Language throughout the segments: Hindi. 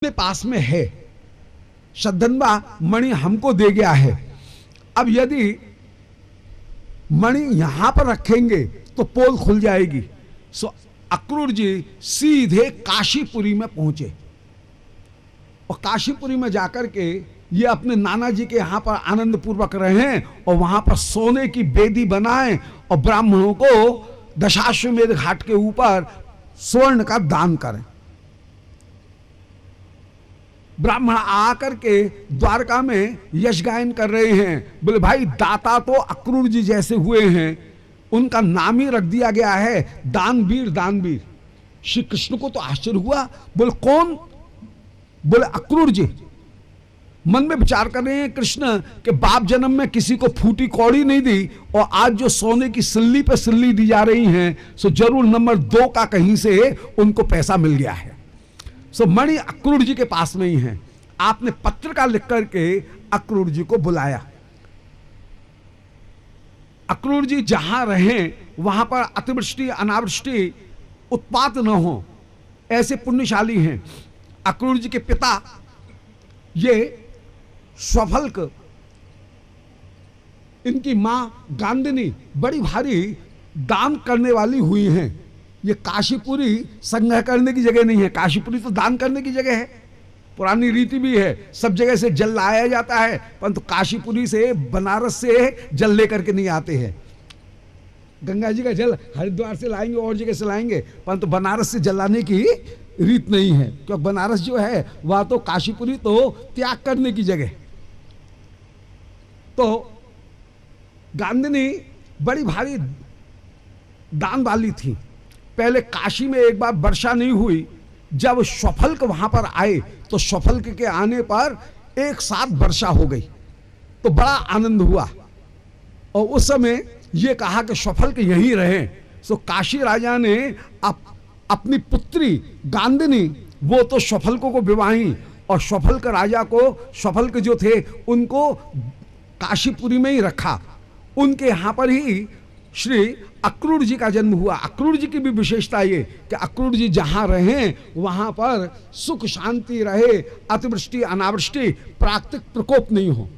अपने पास में है, श्रद्धन्वा मणि हमको दे गया है। अब यदि मणि यहां पर रखेंगे तो पोल खुल जाएगी। सो अक्रूर जी सीधे काशीपुरी में पहुंचे और काशीपुरी में जाकर के ये अपने नाना जी के यहां पर आनंद पूर्वक रहें और वहां पर सोने की बेदी बनाएं और ब्राह्मणों को दशाश्वमेध घाट के ऊपर स्वर्ण का दान करें। ब्राह्मण आकर के द्वारका में यश गायन कर रहे हैं, बोले भाई दाता तो अक्रूर जी जैसे हुए हैं, उनका नाम ही रख दिया गया है दानवीर दानवीर। श्री कृष्ण को तो आश्चर्य हुआ, बोले कौन? बोले अक्रूर जी। मन में विचार कर रहे हैं कृष्ण के बाप जन्म में किसी को फूटी कौड़ी नहीं दी और आज जो सोने की सिल्ली पे सिल्ली दी जा रही हैं, सो जरूर नंबर 2 का कहीं से उनको पैसा मिल गया है। सो मणि अक्रूर जी के पास में ही है। आपने पत्र का लिख करके अक्रूर जी को बुलाया। अक्रूर जी जहां रहें वहां पर अतिवृष्टि अनावृष्टि उत्पात न हो, ऐसे पुण्यशाली हैं। अक्रूर जी के पिता ये स्वफल्क, इनकी मां गांधिनी बड़ी भारी दान करने वाली हुई हैं। ये काशीपुरी संग्रह करने की जगह नहीं है, काशीपुरी तो दान करने की जगह है। पुरानी रीति भी है, सब जगह से जल लाया जाता है, परंतु काशीपुरी से बनारस से जल लेकर के नहीं आते हैं। गंगा जी का जल हरिद्वार से लाएंगे और जगह से लाएंगे, परंतु बनारस से जल लाने की रीत नहीं है, क्योंकि बनारस जो है वह तो काशीपुरी तो त्याग करने की जगह। तो गांधिनी बड़ी भारी दान वाली थी। पहले काशी में एक बार वर्षा नहीं हुई, जब स्वफल्क वहां पर आए तो स्वफल्क के आने पर एक साथ वर्षा हो गई, तो बड़ा आनंद हुआ और उस समय यह कहा कि स्वफल्क यहीं रहे। सो काशी राजा ने अपनी पुत्री गांधिनी वो तो स्वफल्क को विवाही और स्वफल्क राजा को, स्वफल्क जो थे उनको काशीपुरी में ही रखा। उनके यहां पर ही श्री अक्रूर जी का जन्म हुआ। अक्रूर जी की भी विशेषता ये कि अक्रूर जी जहां रहें वहां पर सुख शांति रहे, अतिवृष्टि अनावृष्टि प्राकृतिक प्रकोप नहीं हो।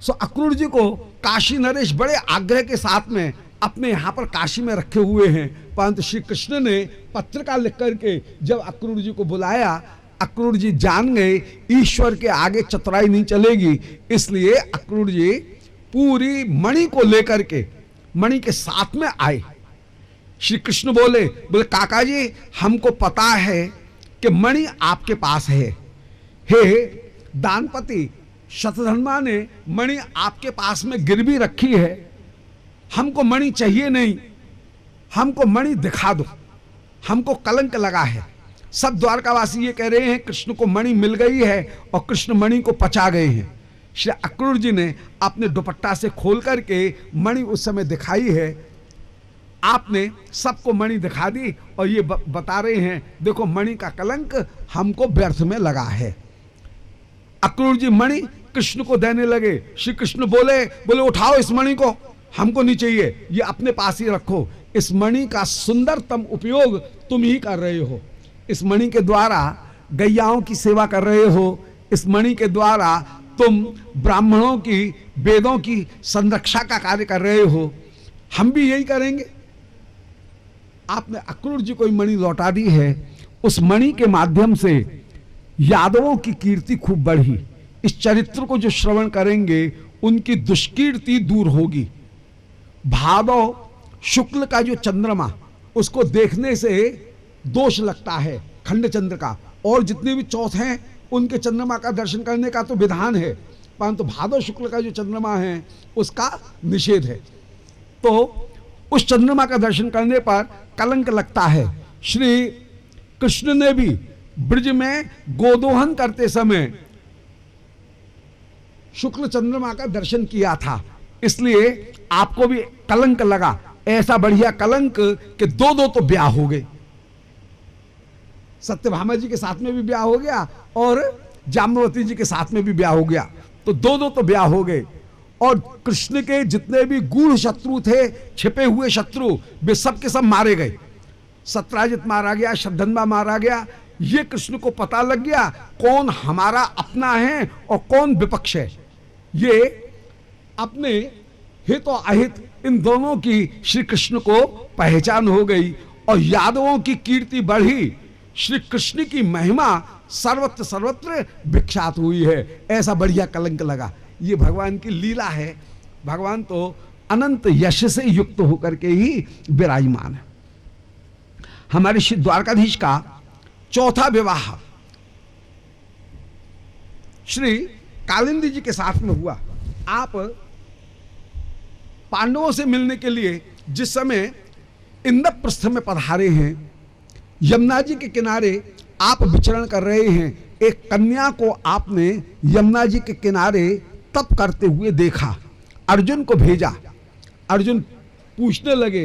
सो अक्रूर जी को काशी नरेश बड़े आग्रह के साथ में अपने यहां पर काशी में रखे हुए हैं, परंतु श्री कृष्ण ने पत्र का लिख करके जब अक्रूर जी को बुलाया, अक्रूर जी जान गए ईश्वर के आगे चतुराई नहीं चलेगी, इसलिए अक्रूर जी पूरी मणि को लेकर के मणि के साथ में आए। श्री कृष्ण बोले काका जी हमको पता है कि मणि आपके पास है। हे दानपति, शतधन्वा ने मणि आपके पास में गिरवी रखी है, हमको मणि चाहिए नहीं, हमको मणि दिखा दो, हमको कलंक लगा है। सब द्वारकावासी ये कह रहे हैं कृष्ण को मणि मिल गई है और कृष्ण मणि को पचा गए हैं। श्री अक्रूर जी ने अपने दुपट्टा से खोल करके मणि उस समय दिखाई है। आपने सबको मणि दिखा दी और ये बता रहे हैं देखो मणि का कलंक हमको व्यर्थ में लगा है। अक्रूर जी मणि कृष्ण को देने लगे। श्री कृष्ण बोले उठाओ इस मणि को, हमको नहीं चाहिए, ये अपने पास ही रखो। इस मणि का सुंदरतम उपयोग तुम ही कर रहे हो। इस मणि के द्वारा गैयाओं की सेवा कर रहे हो, इस मणि के द्वारा तुम ब्राह्मणों की वेदों की संरक्षा का कार्य कर रहे हो, हम भी यही करेंगे। आपने अक्रूर जी को मणि लौटा दी है। उस मणि के माध्यम से यादवों की कीर्ति खूब बढ़ी। इस चरित्र को जो श्रवण करेंगे उनकी दुष्कीर्ति दूर होगी। भादव शुक्ल का जो चंद्रमा, उसको देखने से दोष लगता है खंड चंद्र का, और जितने भी चौथ हैं उनके चंद्रमा का दर्शन करने का तो विधान है, परंतु भादव शुक्ल का जो चंद्रमा है उसका निषेध है। तो उस चंद्रमा का दर्शन करने पर कलंक लगता है। श्री कृष्ण ने भी ब्रज में गोदोहन करते समय शुक्ल चंद्रमा का दर्शन किया था, इसलिए आपको भी कलंक लगा। ऐसा बढ़िया कलंक कि दो तो ब्याह हो गए। सत्यभामा जी के साथ में भी ब्याह हो गया और जाम्बवती जी के साथ में भी ब्याह हो गया, तो दो तो ब्याह हो गए। और कृष्ण के जितने भी गूढ़ शत्रु थे, छिपे हुए शत्रु, वे सब के सब मारे गए। सत्राजित मारा गया, श्रद्धन्वा मारा गया, ये कृष्ण को पता लग गया कौन हमारा अपना है और कौन विपक्ष है। ये अपने हित और अहित इन दोनों की श्री कृष्ण को पहचान हो गई और यादवों की कीर्ति बढ़ी, श्री कृष्ण की महिमा सर्वत्र सर्वत्र विख्यात हुई है। ऐसा बढ़िया कलंक लगा। ये भगवान की लीला है। भगवान तो अनंत यश से युक्त होकर के ही विराजमान है। हमारे श्री द्वारकाधीश का चौथा विवाह श्री कालिंदी जी के साथ में हुआ। आप पांडवों से मिलने के लिए जिस समय इंद्रप्रस्थ में पधारे हैं, यमुना जी के किनारे आप विचरण कर रहे हैं, एक कन्या को आपने यमुना जी के किनारे तप करते हुए देखा। अर्जुन को भेजा। अर्जुन पूछने लगे,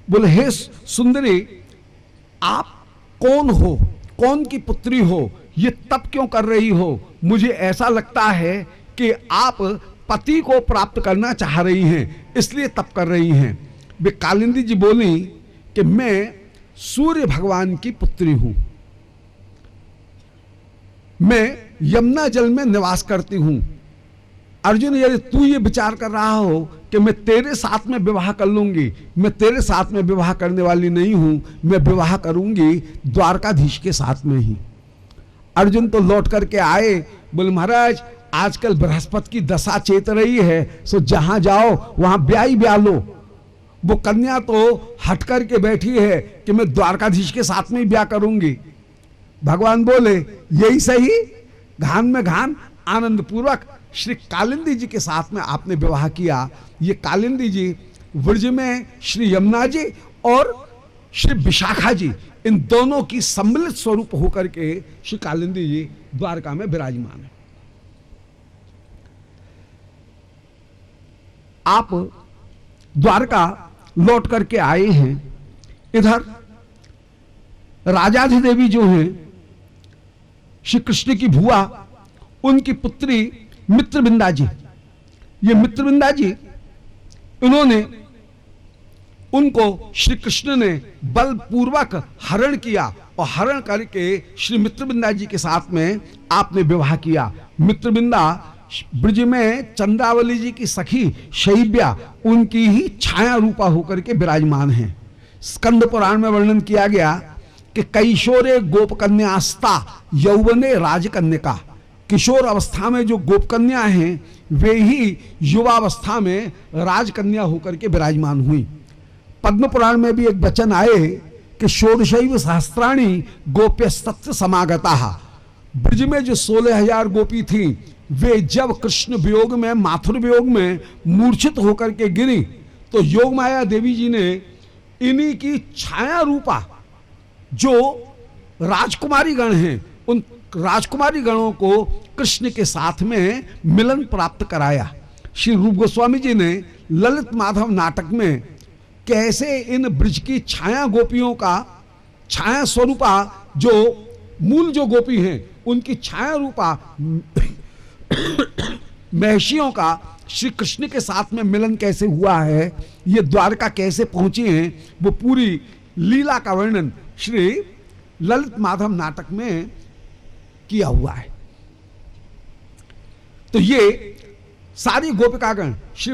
बोले हे सुंदरी, आप कौन हो, कौन की पुत्री हो, ये तप क्यों कर रही हो? मुझे ऐसा लगता है कि आप पति को प्राप्त करना चाह रही हैं, इसलिए तप कर रही हैं। वे कालिंदी जी बोली कि मैं सूर्य भगवान की पुत्री हूं, मैं यमुना जल में निवास करती हूं। अर्जुन, यदि तू ये विचार कर रहा हो कि मैं तेरे साथ में विवाह कर लूंगी, मैं तेरे साथ में विवाह करने वाली नहीं हूं, मैं विवाह करूंगी द्वारकाधीश के साथ में ही। अर्जुन तो लौट करके आए, बोले महाराज आजकल बृहस्पति की दशा चेत रही है, सो जहां जाओ वहां ब्याह लो। वो कन्या तो हट करके बैठी है कि मैं द्वारकाधीश के साथ में ही ब्याह करूंगी। भगवान बोले यही सही, घान में घान आनंद पूर्वक श्री कालिंदी जी के साथ में आपने विवाह किया। ये कालिंदी जी व्रज में श्री यमुना जी और श्री विशाखा जी, इन दोनों की सम्मिलित स्वरूप होकर के श्री कालिंदी जी द्वारका में विराजमान है। आप द्वारका लौट करके आए हैं। इधर राजाधिदेवी जो हैं श्री कृष्ण की भुआ, उनकी पुत्री मित्रविंदा जी, ये मित्रविंदा जी, इन्होंने उनको श्री कृष्ण ने बलपूर्वक हरण किया और हरण करके श्री मित्रविंदा जी के साथ में आपने विवाह किया। मित्रविंदा ब्रज में चंद्रावली जी की सखी शैब्या, उनकी ही छाया रूपा होकर के विराजमान है। स्कंद पुराण में वर्णन किया गया कि कैशोरे गोपकन्यास्ता यौवने राजकन्या, किशोर अवस्था में जो गोपकन्या हैं वे ही युवावस्था में राजकन्या होकर के विराजमान हुई। पद्म पुराण में भी एक वचन आए कि षोडशैव सहस्त्राणी गोप्यस्तत्र समागता। ब्रज में जो 16,000 गोपी थी, वे जब कृष्ण वियोग में, माथुर वियोग में मूर्छित होकर के गिरी, तो योग माया देवी जी ने इन्हीं की छाया रूपा जो राजकुमारी गण हैं, उन राजकुमारी गणों को कृष्ण के साथ में मिलन प्राप्त कराया। श्री रूप गोस्वामी जी ने ललित माधव नाटक में कैसे इन ब्रज की छाया गोपियों का, छाया स्वरूपा जो मूल जो गोपी हैं उनकी छाया रूपा महर्षियों का श्री कृष्ण के साथ में मिलन कैसे हुआ है, ये द्वारका कैसे पहुंची हैं, वो पूरी लीला का वर्णन श्री ललित माधव नाटक में किया हुआ है। तो ये सारी गोपिकागण श्री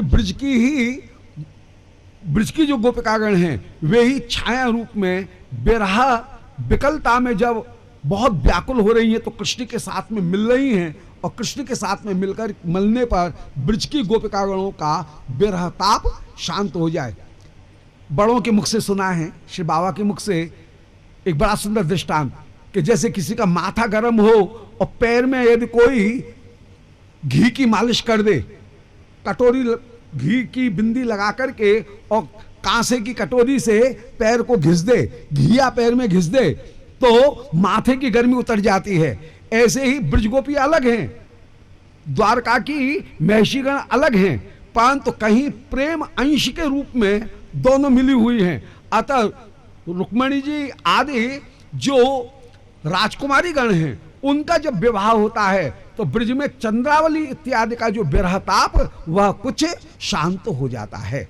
ब्रज की जो गोपिकागण हैं वे ही छाया रूप में विरह विकलता में जब बहुत व्याकुल हो रही हैं तो कृष्ण के साथ में मिल रही हैं, और कृष्ण के साथ में मिलकर मिलने पर ब्रज की गोपिकागणों का विरह ताप शांत हो जाए। बड़ों के मुख से सुना है, श्री बाबा के मुख से एक बड़ा सुंदर दृष्टांत कि जैसे किसी का माथा गर्म हो और पैर में यदि कोई घी की मालिश कर दे, कटोरी घी की बिंदी लगा करके और कांसे की कटोरी से पैर को घिस दे, घिया पैर में घिस दे, तो माथे की गर्मी उतर जाती है। ऐसे ही ब्रजगोपी अलग हैं, द्वारका की महर्षिगण अलग हैं, परंतु कहीं प्रेम अंश के रूप में दोनों मिली हुई हैं। अतः रुक्मणी जी आदि जो राजकुमारी गण हैं उनका जब विवाह होता है तो ब्रज में चंद्रावली इत्यादि का जो विरह ताप वह कुछ शांत हो जाता है।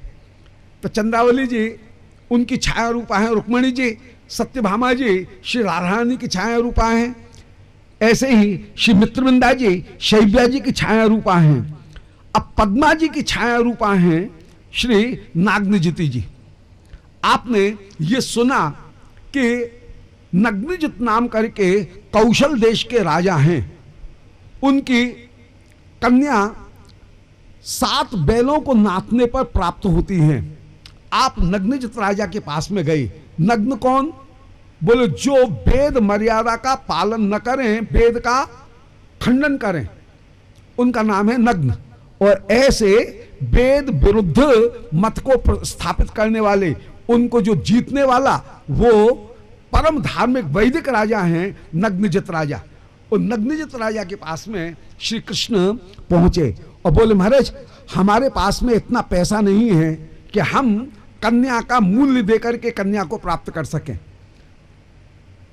तो चंद्रावली जी उनकी छाया रूपा है, रुक्मणी जी सत्यभामा जी श्री राधारानी की छाया रूपा हैं, ऐसे ही श्री मित्रवृंदा जी शैव्या जी की छाया रूपा हैं। अब पद्मा जी की छाया रूपा हैं श्री नाग्नजिति जी। आपने ये सुना कि नग्नजित नाम करके कौशल देश के राजा हैं, उनकी कन्या 7 बैलों को नाथने पर प्राप्त होती हैं। आप नग्नजित राजा के पास में गए। नग्न कौन? बोले जो वेद मर्यादा का पालन न करें, वेद का खंडन करें, उनका नाम है नग्न। और ऐसे वेद विरुद्ध मत को स्थापित करने वाले, उनको जो जीतने वाला, वो परम धार्मिक वैदिक राजा हैं नग्नजित राजा। और नग्नजित राजा के पास में श्री कृष्ण पहुंचे और बोले महाराज, हमारे पास में इतना पैसा नहीं है कि हम कन्या का मूल्य देकर के कन्या को प्राप्त कर सकें।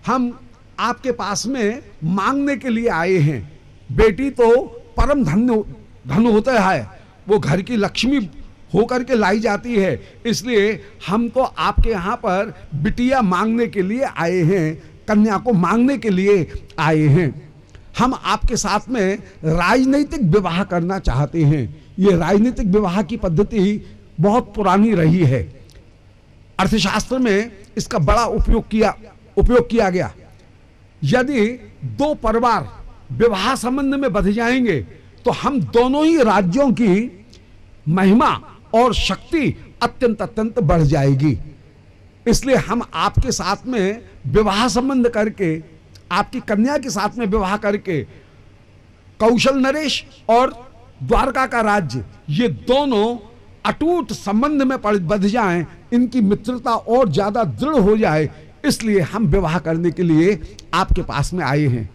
हम आपके पास में मांगने के लिए आए हैं। बेटी तो परम धन होता है, वो घर की लक्ष्मी होकर के लाई जाती है, इसलिए हम तो आपके यहाँ पर बिटिया मांगने के लिए आए हैं, कन्या को मांगने के लिए आए हैं। हम आपके साथ में राजनीतिक विवाह करना चाहते हैं। ये राजनीतिक विवाह की पद्धति बहुत पुरानी रही है। अर्थशास्त्र में इसका बड़ा उपयोग किया गया। यदि 2 परिवार विवाह संबंध में बंध जाएंगे तो हम दोनों ही राज्यों की महिमा और शक्ति अत्यंत बढ़ जाएगी। इसलिए हम आपके साथ में विवाह संबंध करके, आपकी कन्या के साथ में विवाह करके कौशल नरेश और द्वारका का राज्य, ये दोनों अटूट संबंध में बंध जाएं, इनकी मित्रता और ज्यादा दृढ़ हो जाए, इसलिए हम विवाह करने के लिए आपके पास में आए हैं।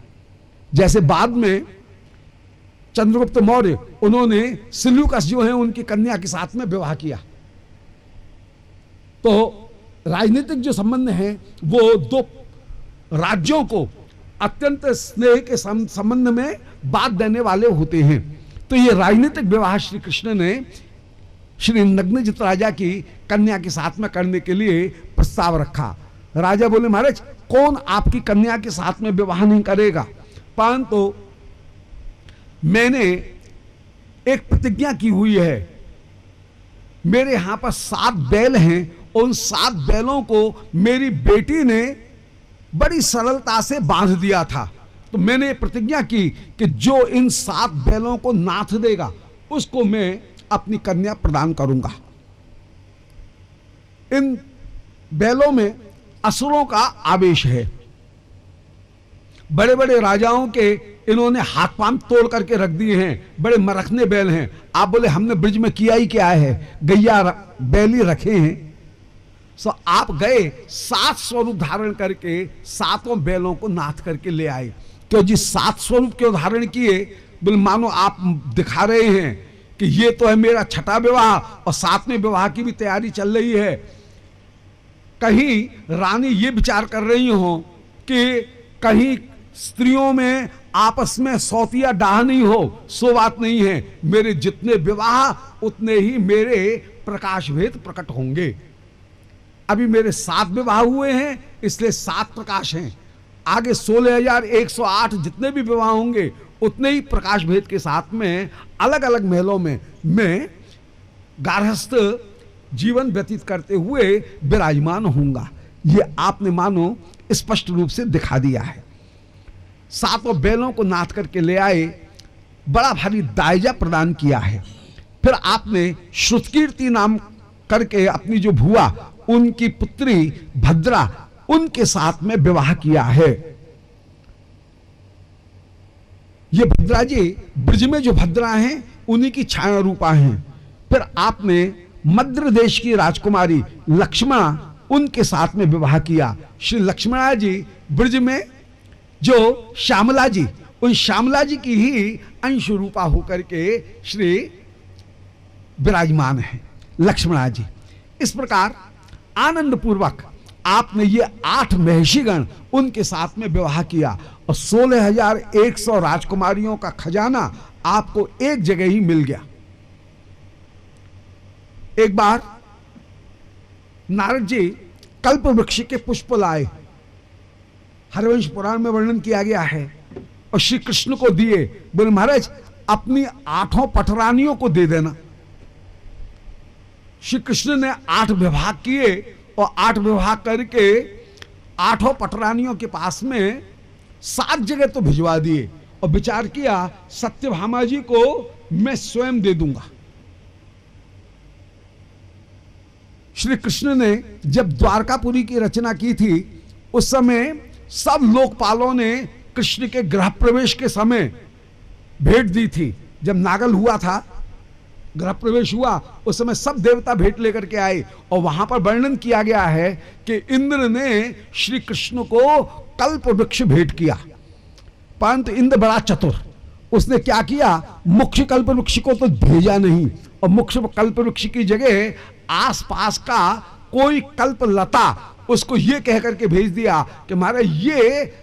जैसे बाद में चंद्रगुप्त मौर्य, उन्होंने सिल्यूकस जो है उनकी कन्या के साथ में विवाह किया। तो राजनीतिक जो संबंध हैं वो 2 राज्यों को अत्यंत स्नेह के संबंध में बात देने वाले होते हैं। तो ये राजनीतिक विवाह श्री कृष्ण ने श्री नग्नजित राजा की कन्या के साथ में करने के लिए प्रस्ताव रखा। राजा बोले महाराज, कौन आपकी कन्या के साथ में विवाह नहीं करेगा, परंतु मैंने एक प्रतिज्ञा की हुई है। मेरे यहां पर 7 बैल हैं, उन 7 बैलों को मेरी बेटी ने बड़ी सरलता से बांध दिया था। तो मैंने प्रतिज्ञा की कि जो इन 7 बैलों को नाथ देगा उसको मैं अपनी कन्या प्रदान करूंगा। इन बैलों में असुरों का आवेश है। बड़े बड़े राजाओं के इन्होंने हाथ पांव तोड़ करके रख दिए हैं, बड़े मरखने बैल हैं। आप बोले हमने ब्रिज में किया ही क्या है, गैया बैल ही रखे हैं। सो आप गए 7 स्वरूप धारण करके 7 बैलों को नाथ करके ले आए। क्यों जी 7 स्वरूप क्यों धारण किए? बोले मानो आप दिखा रहे हैं कि ये तो है मेरा 6ठा विवाह और 7वें विवाह की भी तैयारी चल रही है। कहीं रानी ये विचार कर रही हो कि कहीं स्त्रियों में आपस में सौतिया डाह नहीं हो, सो बात नहीं है। मेरे जितने विवाह उतने ही मेरे प्रकाश भेद प्रकट होंगे। अभी मेरे 7 विवाह हुए हैं, इसलिए 7 प्रकाश हैं। आगे 16,108 जितने भी विवाह होंगे उतने ही प्रकाश भेद के साथ में अलग अलग महलों में मैं गार्हस्थ जीवन व्यतीत करते हुए विराजमान होऊंगा। ये आपने मानो स्पष्ट रूप से दिखा दिया है। 7 बैलों को नाथ करके ले आए, बड़ा भारी दायजा प्रदान किया है। फिर आपने श्रुतकीर्ति नाम करके अपनी जो भुआ, उनकी पुत्री भद्रा, उनके साथ में विवाह किया है। ये भद्रा जी ब्रज में जो भद्रा हैं उन्हीं की छाया रूपा हैं। फिर आपने मद्र देश की राजकुमारी लक्ष्मणा, उनके साथ में विवाह किया। श्री लक्ष्मणा जी ब्रज में जो श्यामला जी, उन श्यामला जी की ही अंश रूपा होकर के श्री विराजमान है लक्ष्मणा जी। इस प्रकार आनंद पूर्वक आपने ये 8 महिषीगण, उनके साथ में विवाह किया और 16,100 राजकुमारियों का खजाना आपको एक जगह ही मिल गया। एक बार नारद जी कल्प वृक्ष के पुष्प लाए, हरिवंश पुराण में वर्णन किया गया है, और श्री कृष्ण को दिए। बोले महाराज अपनी 8 पटरानियों को दे देना। श्री कृष्ण ने 8 विभाग किए और 8 विभाग करके 8 पटरानियों के पास में 7 जगह तो भिजवा दिए, और विचार किया सत्यभामा जी को मैं स्वयं दे दूंगा। श्री कृष्ण ने जब द्वारकापुरी की रचना की थी उस समय सब लोकपालों ने कृष्ण के गृह प्रवेश के समय भेंट दी थी। जब नागल हुआ था, गृह प्रवेश हुआ, उस समय सब देवता भेंट लेकर के आए, और वहां पर वर्णन किया गया है कि इंद्र ने श्री कृष्ण को कल्प वृक्ष भेंट किया। परंतु इंद्र बड़ा चतुर, उसने क्या किया, मुख्य कल्प वृक्ष को तो भेजा नहीं, और मुख्य कल्प वृक्ष की जगह आसपास का कोई कल्प लता उसको ये कह करके भेज दिया कि महाराज ये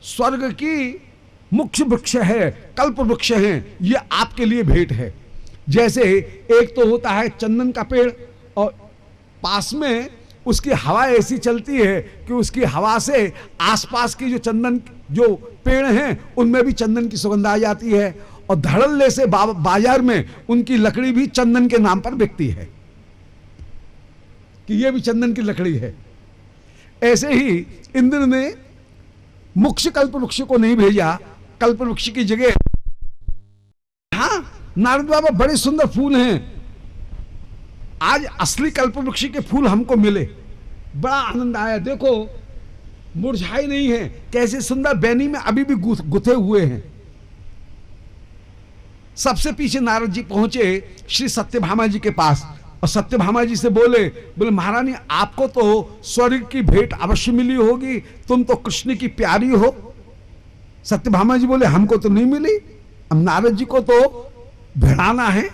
स्वर्ग की मुख्य वृक्ष है, कल्प वृक्ष है, ये आपके लिए भेंट है। जैसे एक तो होता है चंदन का पेड़, और पास में उसकी हवा ऐसी चलती है कि उसकी हवा से आसपास की जो चंदन जो पेड़ हैं उनमें भी चंदन की सुगंध आ जाती है, और धड़ल्ले से बाजार में उनकी लकड़ी भी चंदन के नाम पर बिकती है कि ये भी चंदन की लकड़ी है। ऐसे ही इंद्र ने मुख्य कल्प वृक्ष को नहीं भेजा, कल्प वृक्ष की जगह हाँ नारद बाबा बड़े सुंदर फूल हैं, आज असली कल्प वृक्ष के फूल हमको मिले, बड़ा आनंद आया। देखो मुरझाए नहीं है, कैसे सुंदर बैनी में अभी भी गुथे हुए हैं। सबसे पीछे नारद जी पहुंचे श्री सत्यभामा जी के पास, और सत्यभामा जी से बोले महारानी आपको तो स्वर्ग की भेंट अवश्य मिली होगी, तुम तो कृष्ण की प्यारी हो। सत्यभामा जी बोले हमको तो नहीं मिली, हम नारद जी को तो भिड़ाना है।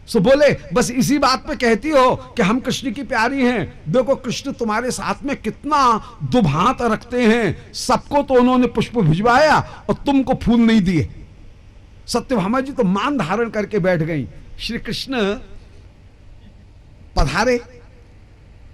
सो बोले बस इसी बात पे कहती हो कि हम कृष्ण की प्यारी हैं, देखो कृष्ण तुम्हारे साथ में कितना दुभांत रखते हैं, सबको तो उन्होंने पुष्प भिजवाया और तुमको फूल नहीं दिए। सत्यभामा जी तो मान धारण करके बैठ गई। श्री कृष्ण पधारे,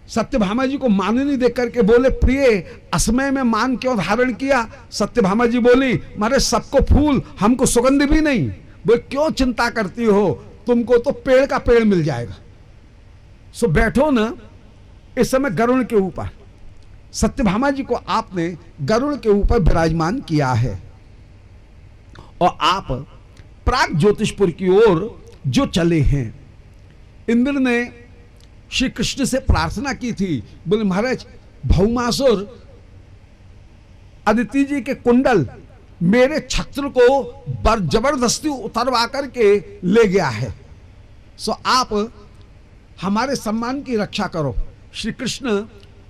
सत्यभामा जी को मान नहीं देख करके बोले प्रिय असमय में मान क्यों धारण किया। सत्यभामा जी बोली मारे सबको फूल हमको सुगंध भी नहीं। बोले क्यों चिंता करती हो, तुमको तो पेड़ का पेड़ मिल जाएगा। सो बैठो ना इस समय गरुड़ के ऊपर। सत्यभामा जी को आपने गरुड़ के ऊपर विराजमान किया है, और आप प्राग ज्योतिषपुर की ओर जो चले हैं। इंद्र ने श्री कृष्ण से प्रार्थना की थी, बोले महाराज भौमासुर अदिति जी के कुंडल मेरे छत्र को जबरदस्ती उतरवा करके ले गया है, सो आप हमारे सम्मान की रक्षा करो। श्री कृष्ण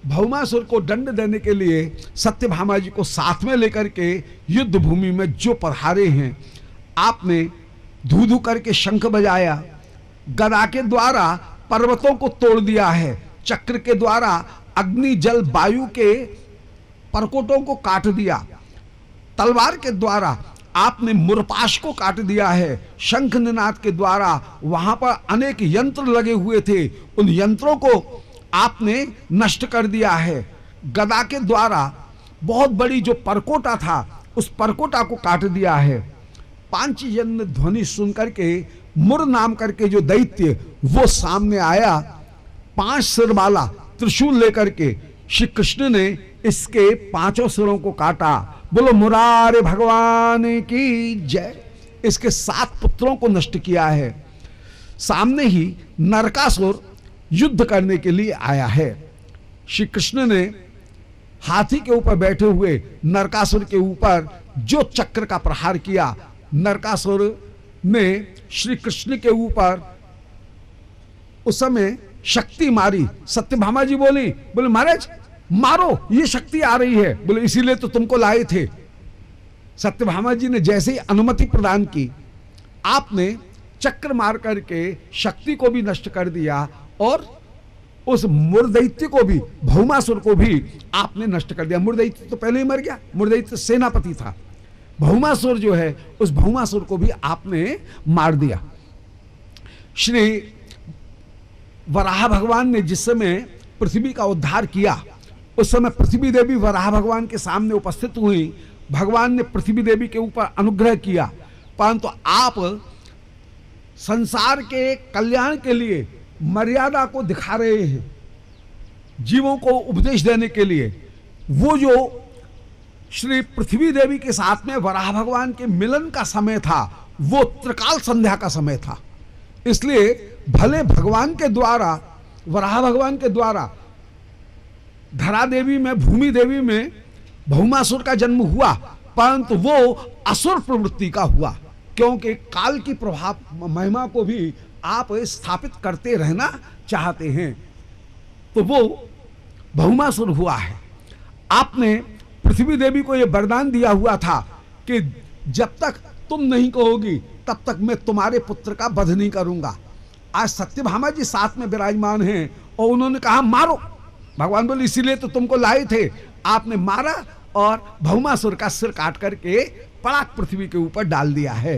भौमासुर को दंड देने के लिए सत्यभामा जी को साथ में लेकर के युद्ध भूमि में जो पधारे हैं, आपने धू धू करके शंख बजाया, गदा के द्वारा पर्वतों को तोड़ दिया है, चक्र के द्वारा अग्नि जल वायु के परकोटों को काट दिया, तलवार के द्वारा आपने मुरपाश को काट दिया है, शंख निनाद के द्वारा वहां पर अनेक यंत्र लगे हुए थे, उन यंत्रों को आपने नष्ट कर दिया है। गदा के द्वारा बहुत बड़ी जो परकोटा था उस परकोटा को काट दिया है। पांचजन्य ध्वनि सुनकर के मुर नाम करके जो दैत्य वो सामने आया, 5 सिर वाला त्रिशूल लेकर के श्री कृष्ण ने इसके 5 सिरों को काटा। बोलो मुरारे भगवान की जय। इसके 7 पुत्रों को नष्ट किया है। सामने ही नरकासुर युद्ध करने के लिए आया है। श्री कृष्ण ने हाथी के ऊपर बैठे हुए नरकासुर के ऊपर जो चक्र का प्रहार किया, नरकासुर ने श्री कृष्ण के ऊपर उस समय शक्ति मारी। सत्यभामा जी बोले महाराज मारो, ये शक्ति आ रही है। बोले इसीलिए तो तुमको लाए थे। सत्यभामा जी ने जैसे ही अनुमति प्रदान की, आपने चक्र मार करके शक्ति को भी नष्ट कर दिया और उस मुरदैत्य को भी, भौमासुर को भी आपने नष्ट कर दिया। मुरदैत्य तो पहले ही मर गया, मुरदैत्य सेनापति था। भौमासुर जो है उस भौमासुर को भी आपने मार दिया। श्री वराह भगवान ने जिस समय पृथ्वी का उद्धार किया, उस समय पृथ्वी देवी वराह भगवान के सामने उपस्थित हुई। भगवान ने पृथ्वी देवी के ऊपर अनुग्रह किया, परंतु आप संसार के कल्याण के लिए मर्यादा को दिखा रहे हैं, जीवों को उपदेश देने के लिए। वो जो श्री पृथ्वी देवी के साथ में वराह भगवान के मिलन का समय था, वो त्रिकाल संध्या का समय था। इसलिए भले भगवान के द्वारा, वराह भगवान के द्वारा धरा देवी में, भूमि देवी में भौमासुर का जन्म हुआ, परंतु वो असुर प्रवृत्ति का हुआ, क्योंकि काल की प्रभाव महिमा को भी आप स्थापित करते रहना चाहते हैं, तो वो भौमासुर हुआ है। आपने पृथ्वी देवी को यह वरदान दिया हुआ था कि जब तक तुम नहीं कहोगी तब तक मैं तुम्हारे पुत्र का वध नहीं करूंगा। आज सत्यभामा जी साथ में विराजमान हैं और उन्होंने कहा मारो। भगवान बोले इसीलिए तो तुमको लाए थे। आपने मारा और भौमासुर का सिर काट करके पराक पृथ्वी के ऊपर डाल दिया है।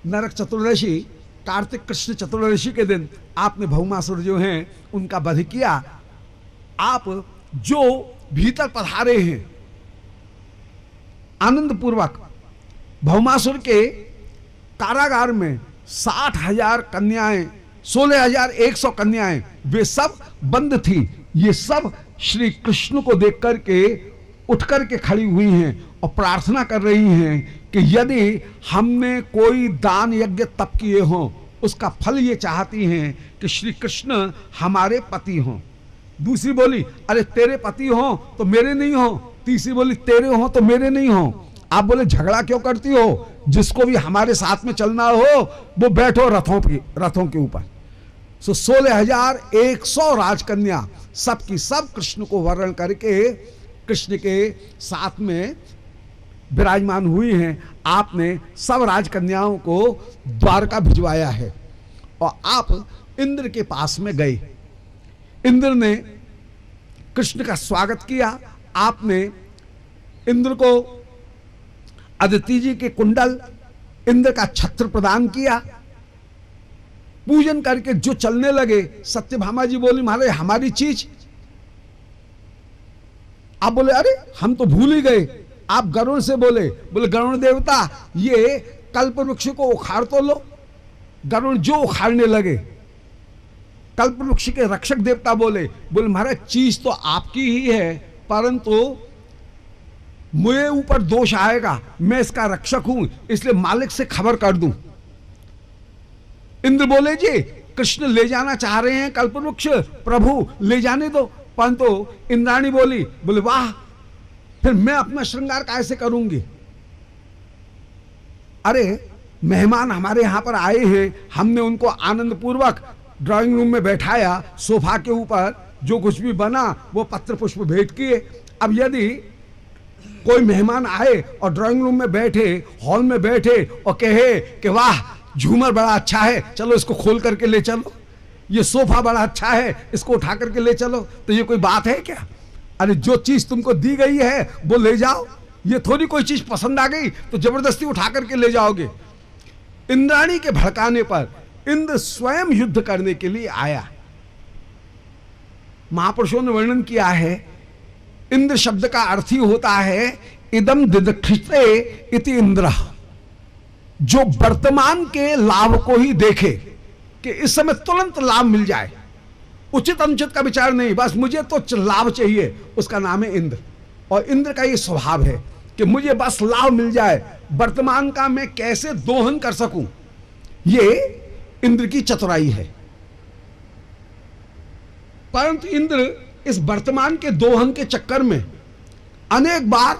नरक चतुर्दशी, कार्तिक कृष्ण चतुर्दशी के दिन आपने भौमासुर जो हैं उनका वध किया। आप जो भीतर पधारे हैं आनंद पूर्वक, भौमासुर के कारागार में 60,000 कन्याएं, 16,100 कन्याएं, वे सब बंद थी। ये सब श्री कृष्ण को देख करके उठ करके खड़ी हुई हैं और प्रार्थना कर रही हैं कि यदि हमने कोई दान यज्ञ तप किए हों, उसका फल ये चाहती हैं कि श्री कृष्ण हमारे पति हों। दूसरी बोली अरे तेरे पति हो तो मेरे नहीं हो। तीसरी बोली तेरे हो तो मेरे नहीं हो। आप बोले झगड़ा क्यों करती हो, जिसको भी हमारे साथ में चलना हो वो बैठो रथों के ऊपर। सो 16,100 राजकन्या सब की सब कृष्ण को वर्ण करके कृष्ण के साथ में विराजमान हुई हैं। आपने सब राजकन्याओं को द्वारका भिजवाया है और आप इंद्र के पास में गए। इंद्र ने कृष्ण का स्वागत किया। आपने इंद्र को अदिति जी के कुंडल, इंद्र का छत्र प्रदान किया। पूजन करके जो चलने लगे, सत्यभामा जी बोली महाराज हमारी चीज। आप बोले अरे हम तो भूल ही गए। आप गरुड़ से बोले गरुड़ देवता ये कल्प वृक्ष को उखाड़ तो लो। गरुड़ जो उखाड़ने लगे, कल्प वृक्ष के रक्षक देवता बोले महाराज चीज तो आपकी ही है, परंतु मुझे ऊपर दोष आएगा, मैं इसका रक्षक हूं, इसलिए मालिक से खबर कर दूं। इंद्र बोले जी कृष्ण ले जाना चाह रहे हैं कल्प वृक्ष, प्रभु ले जाने दो। परंतु इंद्राणी बोले वाह फिर मैं अपना श्रृंगार कैसे करूंगी। अरे मेहमान हमारे यहां पर आए हैं, हमने उनको आनंद पूर्वक ड्राइंग रूम में बैठाया, सोफा के ऊपर जो कुछ भी बना वो पत्र पुष्प भेंट किए। अब यदि कोई मेहमान आए और ड्राइंग रूम में बैठे, हॉल में बैठे और कहे कि वाह झूमर बड़ा अच्छा है, चलो इसको खोल करके ले चलो, ये सोफा बड़ा अच्छा है, इसको उठा करके ले चलो, तो ये कोई बात है क्या। अरे जो चीज तुमको दी गई है वो ले जाओ। ये थोड़ी कोई चीज पसंद आ गई तो जबरदस्ती उठा करके ले जाओगे। इंद्राणी के भड़काने पर इंद्र स्वयं युद्ध करने के लिए आया। महापुरुषों ने वर्णन किया है, इंद्र शब्द का अर्थ ही होता है इदम दिदक्षिते इति इंद्र, जो वर्तमान के लाभ को ही देखे कि इस समय तुरंत लाभ मिल जाए, उचित अनुचित का विचार नहीं, बस मुझे तो लाभ चाहिए, उसका नाम है इंद्र। और इंद्र का ये स्वभाव है कि मुझे बस लाभ मिल जाए, वर्तमान का मैं कैसे दोहन कर सकूं, ये इंद्र की चतुराई है। परंतु इंद्र इस वर्तमान के दोहन के चक्कर में अनेक बार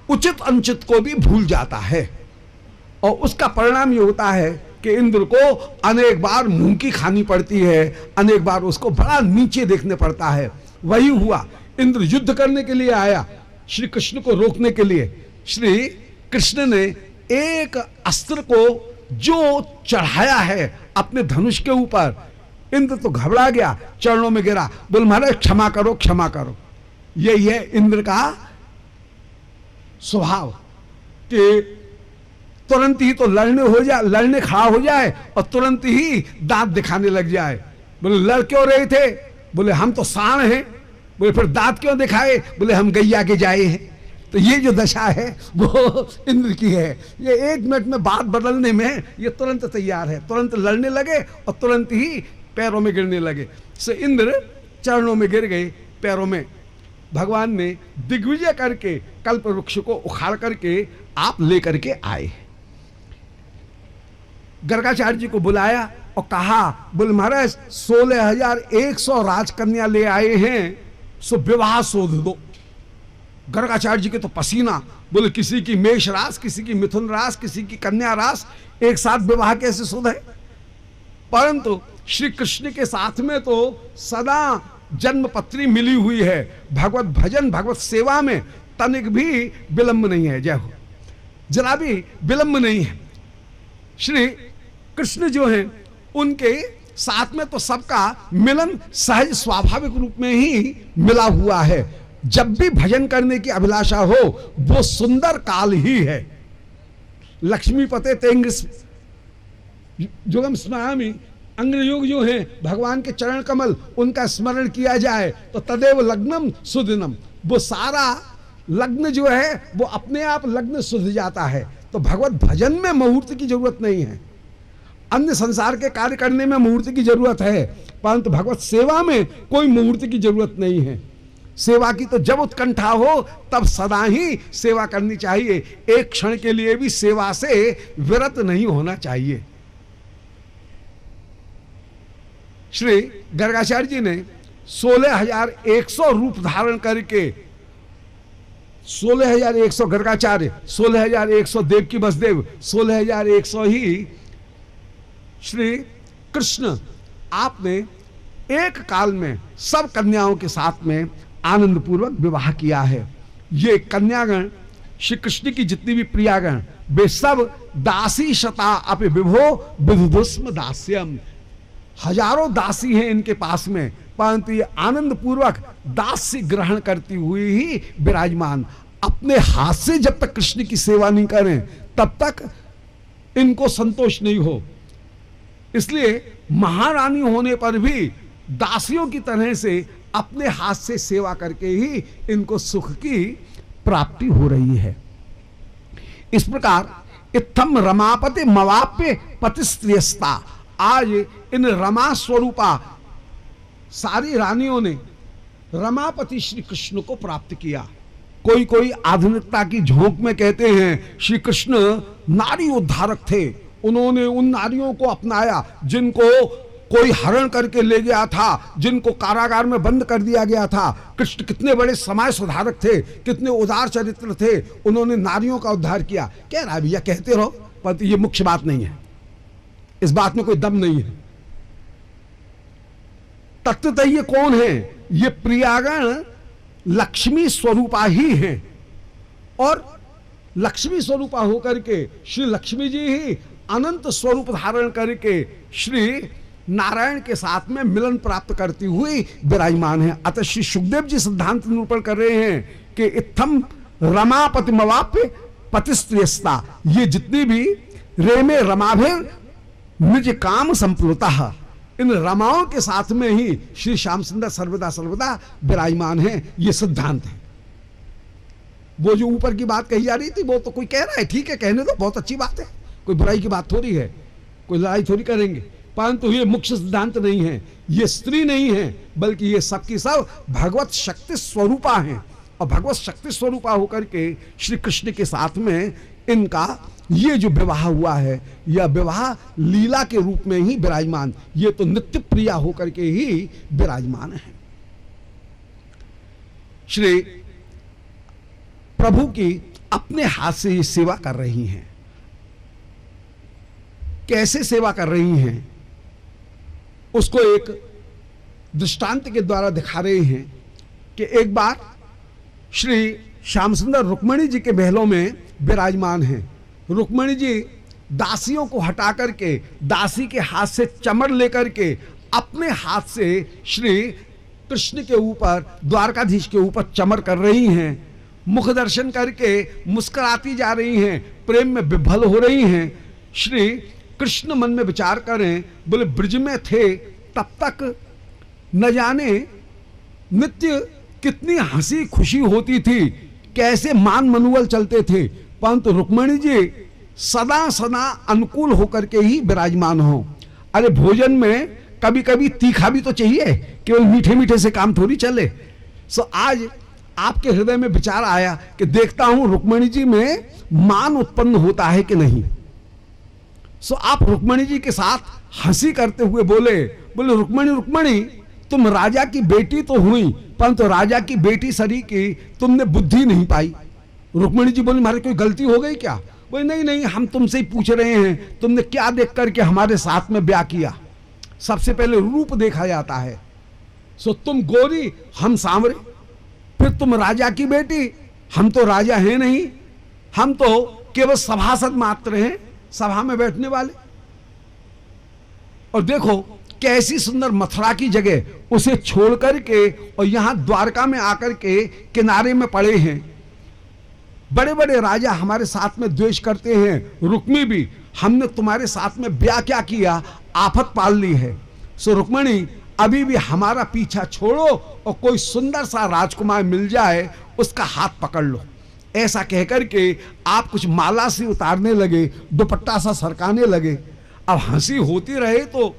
उचित अनुचित को भी भूल जाता है और उसका परिणाम यह होता है कि इंद्र को अनेक बार मुंह की खानी पड़ती है, अनेक बार उसको बड़ा नीचे देखने पड़ता है। वही हुआ, इंद्र युद्ध करने के लिए आया, श्री कृष्ण को रोकने के लिए। श्री कृष्ण ने एक अस्त्र को जो चढ़ाया है अपने धनुष के ऊपर, इंद्र तो घबरा गया, चरणों में गिरा, बोल महाराज क्षमा करो क्षमा करो। यही है इंद्र का स्वभाव कि तुरंत ही तो लड़ने खड़ा हो जाए और तुरंत ही दांत दिखाने लग जाए। बोले लड़ क्यों रहे थे? बोले हम तो सांड हैं। बोले फिर दांत क्यों दिखाए? बोले हम गैया के जाए हैं। तो ये जो दशा है वो इंद्र की है। ये 1 मिनट में बात बदलने में ये तुरंत तैयार है, तुरंत लड़ने लगे और तुरंत ही पैरों में गिरने लगे। से इंद्र चरणों में गिर गए, पैरों में। भगवान ने दिग्विजय करके कल्प वृक्ष को उखाड़ करके आप लेकर के आए। गर्गाचार्य जी को बुलाया और कहा, बोले महाराज 16,100 राजकन्या ले आए हैं, सो विवाह शोध दो। गर्गाचार्य जी के तो पसीना। बोले किसी की मेष रास, किसी की मिथुन रास, किसी की कन्या रास, एक साथ विवाह कैसे शोध है? परंतु श्री कृष्ण के साथ में तो सदा जन्म पत्री मिली हुई है। भगवत भजन भगवत सेवा में तनिक भी विलंब नहीं है। जय हो, जरा भी विलंब नहीं है। श्री कृष्ण जो हैं उनके साथ में तो सबका मिलन सहज स्वाभाविक रूप में ही मिला हुआ है। जब भी भजन करने की अभिलाषा हो वो सुंदर काल ही है। लक्ष्मी पते तेंग जुगम स्मरामि, अंग्रयोग जो है भगवान के चरण कमल, उनका स्मरण किया जाए तो तदेव लग्नम सुदिनम। वो सारा लग्न जो है वो अपने आप लग्न सुध जाता है। तो भगवत भजन में मुहूर्त की जरूरत नहीं है। अन्य संसार के कार्य करने में मुहूर्त की जरूरत है, परंतु भगवत सेवा में कोई मुहूर्त की जरूरत नहीं है। सेवा की तो जब उत्कंठा हो तब सदा ही सेवा करनी चाहिए। एक क्षण के लिए भी सेवा से विरत नहीं होना चाहिए। श्री गर्गाचार्य जी ने 16,100 रूप धारण करके, 16,100 गर्गाचार्य, 16,100 देवकी वसुदेव, 16,100 ही श्री कृष्ण आपने एक काल में सब कन्याओं के साथ में आनंद पूर्वक विवाह किया है। ये कन्यागण श्री कृष्ण की जितनी भी प्रियागण वे सब दासी शता अपि विभो विदुस्म दास्यम। हजारों दासी हैं इनके पास में, परंतु ये आनंद पूर्वक दास्य ग्रहण करती हुई ही विराजमान। अपने हाथ से जब तक कृष्ण की सेवा नहीं करें तब तक इनको संतोष नहीं हो। इसलिए महारानी होने पर भी दासियों की तरह से अपने हाथ से सेवा करके ही इनको सुख की प्राप्ति हो रही है। इस प्रकार इत्थम रमापति मवाप्य पतिस्त्रियस्ता। आज इन रमा स्वरूपा सारी रानियों ने रमापति श्री कृष्ण को प्राप्त किया। कोई कोई आधुनिकता की झोंक में कहते हैं श्री कृष्ण नारी उद्धारक थे, उन्होंने उन नारियों को अपनाया जिनको कोई हरण करके ले गया था, जिनको कारागार में बंद कर दिया गया था। कृष्ण कितने बड़े समाज सुधारक थे, कितने उदार चरित्र थे, उन्होंने नारियों का उद्धार किया। कह रहा है भैया कहते रहो, पर यह मुख्य बात नहीं है, इस बात में कोई दम नहीं है। तत्वतः ये कौन है? ये प्रियागण लक्ष्मी स्वरूपा ही हैं, और लक्ष्मी स्वरूपा होकर के श्री लक्ष्मी जी ही अनंत स्वरूप धारण करके श्री नारायण के साथ में मिलन प्राप्त करती हुई विराजमान है। अतः श्री सुखदेव जी सिद्धांत निरूपण कर रहे हैं कि इत्थम रमापति मवाप्य पतिस्त्रियस्ता। ये जितनी भी रेमे रमाभिर निज काम संप्लुता, इन रमाओं के साथ में ही श्री श्याम सुंदर सर्वदा सर्वदा विराजमान है। ये सिद्धांत है। वो जो ऊपर की बात कही जा रही थी वो तो कोई कह रहा है, ठीक है, कहने दो, बहुत अच्छी बात है, कोई बुराई की बात थोड़ी है, कोई लड़ाई थोड़ी करेंगे, परंतु ये मुख्य सिद्धांत नहीं है। ये स्त्री नहीं है, बल्कि ये सबकी सब भगवत शक्ति स्वरूपा हैं, और भगवत शक्ति स्वरूपा होकर के श्री कृष्ण के साथ में इनका ये जो विवाह हुआ है, यह विवाह लीला के रूप में ही विराजमान, ये तो नित्य प्रिया होकर के ही विराजमान है। श्री प्रभु की अपने हाथ से ये सेवा कर रही हैं। कैसे सेवा कर रही हैं उसको एक दृष्टांत के द्वारा दिखा रहे हैं कि एक बार श्री श्याम सुंदर रुक्मणी जी के महलों में विराजमान हैं। रुक्मणी जी दासियों को हटा करके दासी के हाथ से चमर लेकर के अपने हाथ से श्री कृष्ण के ऊपर, द्वारकाधीश के ऊपर चमर कर रही हैं। मुख दर्शन करके मुस्कुराती जा रही हैं, प्रेम में विभल हो रही हैं। श्री कृष्ण मन में विचार करें, बोले ब्रज में थे तब तक न जाने नित्य कितनी हंसी खुशी होती थी, कैसे मान मनुवल चलते थे, परंतु रुक्मिणी जी सदा सदा अनुकूल होकर के ही विराजमान हो। अरे भोजन में कभी कभी तीखा भी तो चाहिए, केवल मीठे मीठे से काम थोड़ी चले। सो आज आपके हृदय में विचार आया कि देखता हूं रुक्मिणी जी में मान उत्पन्न होता है कि नहीं। सो आप रुक्मिणी जी के साथ हंसी करते हुए बोले रुक्मिणी रुक्मिणी, तुम राजा की बेटी तो हुई, परंतु राजा की बेटी सरी की तुमने बुद्धि नहीं पाई। रुक्मिणी जी बोली हमारी कोई गलती हो गई क्या? बोले नहीं नहीं, हम तुमसे ही पूछ रहे हैं तुमने क्या देख करके हमारे साथ में ब्याह किया। सबसे पहले रूप देखा जाता है। सो तुम गोरी, हम सांवरे, फिर तुम राजा की बेटी, हम तो राजा हैं नहीं, हम तो केवल सभासद मात्र हैं, सभा में बैठने वाले। और देखो कैसी सुंदर मथुरा की जगह उसे छोड़ करके और यहां द्वारका में आकर के किनारे में पड़े हैं। बड़े बड़े राजा हमारे साथ में द्वेष करते हैं, रुक्मी भी, हमने तुम्हारे साथ में ब्याह क्या किया, आफत पाल ली है। सो रुक्मिणी अभी भी हमारा पीछा छोड़ो और कोई सुंदर सा राजकुमार मिल जाए उसका हाथ पकड़ लो। ऐसा कहकर के आप कुछ माला सी उतारने लगे, दुपट्टा सा सरकाने लगे। अब हंसी होती रहे तो